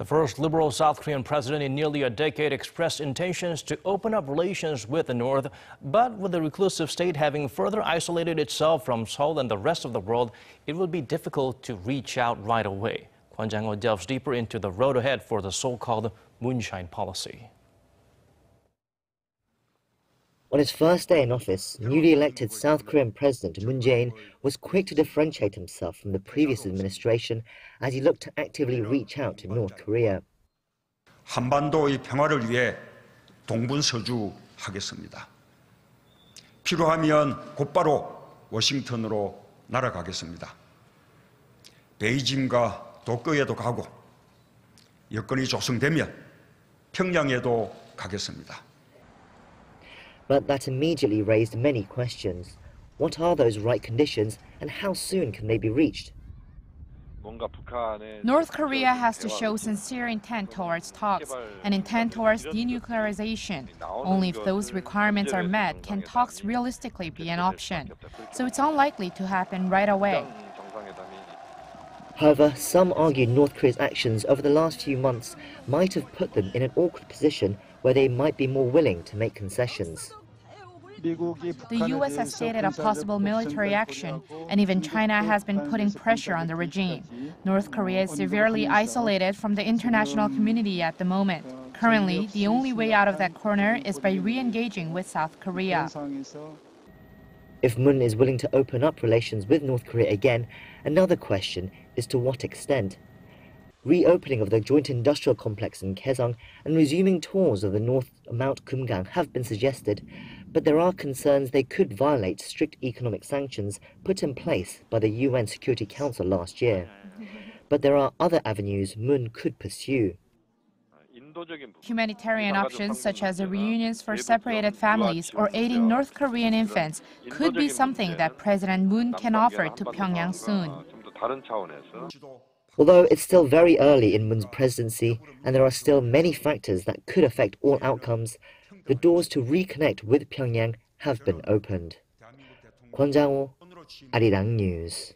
The first liberal South Korean president in nearly a decade expressed intentions to open up relations with the North, but with the reclusive state having further isolated itself from Seoul and the rest of the world, it would be difficult to reach out right away. Kwon Jang-ho delves deeper into the road ahead for the so-called Moonshine policy. On his first day in office, newly elected South Korean President Moon Jae-in was quick to differentiate himself from the previous administration as he looked to actively reach out to North Korea. 한반도의 평화를 위해 동분서주하겠습니다. 필요하면 곧바로 워싱턴으로 날아가겠습니다. 베이징과 도쿄에도 가고 여건이 조성되면 평양에도 가겠습니다. But that immediately raised many questions. What are those right conditions and how soon can they be reached? North Korea has to show sincere intent towards talks and intent towards denuclearization. Only if those requirements are met can talks realistically be an option. So it's unlikely to happen right away. However, some argue North Korea's actions over the last few months might have put them in an awkward position where they might be more willing to make concessions. The U.S. has stated a possible military action, and even China has been putting pressure on the regime. North Korea is severely isolated from the international community at the moment. Currently, the only way out of that corner is by re-engaging with South Korea. If Moon is willing to open up relations with North Korea again, another question is to what extent. Reopening of the joint industrial complex in Kaesong and resuming tours of the North Mount Kumgang have been suggested, but there are concerns they could violate strict economic sanctions put in place by the UN Security Council last year. But there are other avenues Moon could pursue. Humanitarian options such as reunions for separated families or aiding North Korean infants could be something that President Moon can offer to Pyongyang soon. Although it's still very early in Moon's presidency and there are still many factors that could affect all outcomes, the doors to reconnect with Pyongyang have been opened. Kwon Jang-ho, Arirang News.